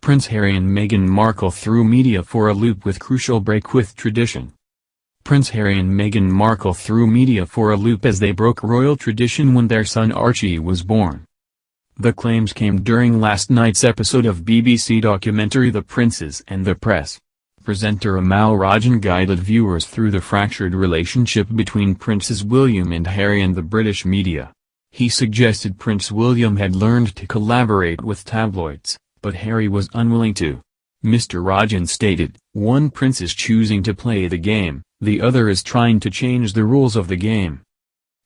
Prince Harry and Meghan Markle threw media for a loop with crucial break with tradition. Prince Harry and Meghan Markle threw media for a loop as they broke royal tradition when their son Archie was born. The claims came during last night's episode of BBC documentary The Princes and the Press. Presenter Amal Rajan guided viewers through the fractured relationship between Princes William and Harry and the British media. He suggested Prince William had learned to collaborate with tabloids, but Harry was unwilling to. Mr. Rajan stated, "One prince is choosing to play the game, the other is trying to change the rules of the game."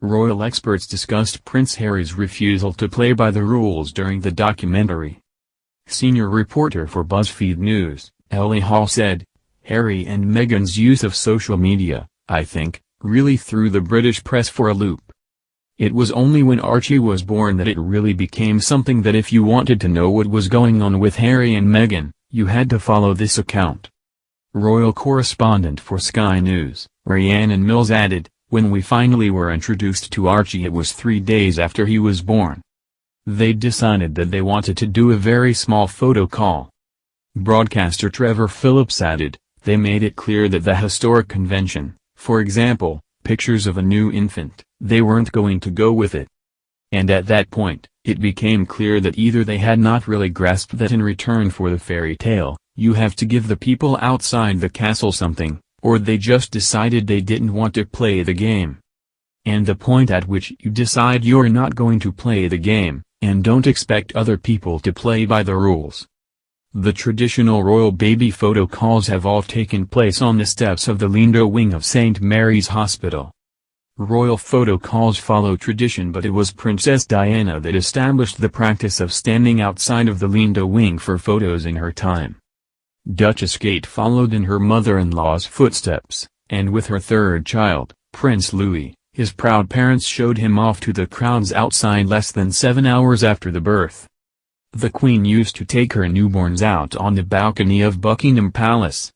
Royal experts discussed Prince Harry's refusal to play by the rules during the documentary. Senior reporter for BuzzFeed News, Ellie Hall said, "Harry and Meghan's use of social media, I think, really threw the British press for a loop. It was only when Archie was born that it really became something that if you wanted to know what was going on with Harry and Meghan, you had to follow this account." Royal correspondent for Sky News, Rhiannon Mills added, "When we finally were introduced to Archie it was 3 days after he was born. They decided that they wanted to do a very small photo call." Broadcaster Trevor Phillips added, "They made it clear that the historic convention, for example, pictures of a new infant, they weren't going to go with it. And at that point, it became clear that either they had not really grasped that in return for the fairy tale, you have to give the people outside the castle something, or they just decided they didn't want to play the game. And the point at which you decide you're not going to play the game, and don't expect other people to play by the rules." The traditional royal baby photo calls have all taken place on the steps of the Lindo wing of St. Mary's Hospital. Royal photo calls follow tradition, but it was Princess Diana that established the practice of standing outside of the Lindo wing for photos in her time. Duchess Kate followed in her mother-in-law's footsteps, and with her third child, Prince Louis, his proud parents showed him off to the crowds outside less than 7 hours after the birth. The Queen used to take her newborns out on the balcony of Buckingham Palace.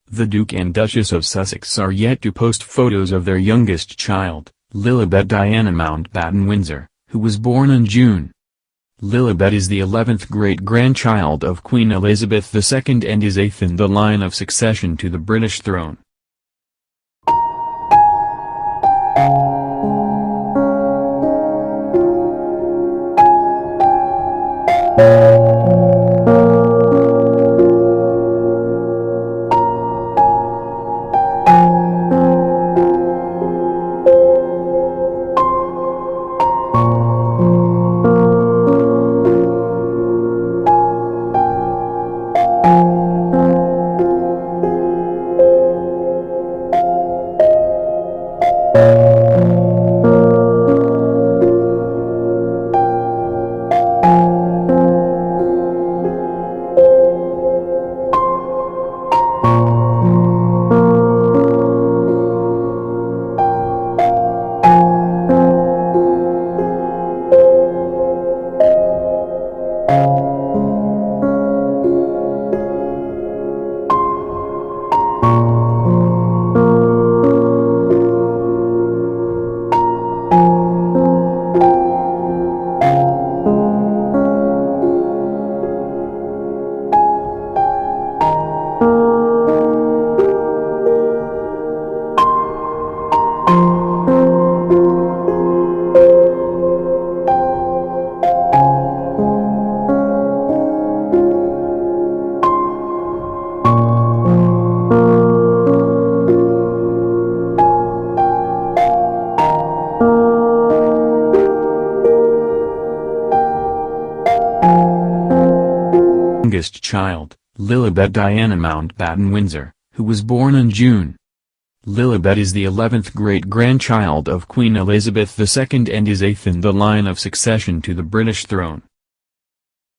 The Duke and Duchess of Sussex are yet to post photos of their youngest child, Lilibet Diana Mountbatten-Windsor, who was born in June. Lilibet is the 11th great-grandchild of Queen Elizabeth II and is 8th in the line of succession to the British throne. Youngest child, Lilibet Diana Mountbatten-Windsor, who was born in June. Lilibet is the 11th great-grandchild of Queen Elizabeth II and is 8th in the line of succession to the British throne.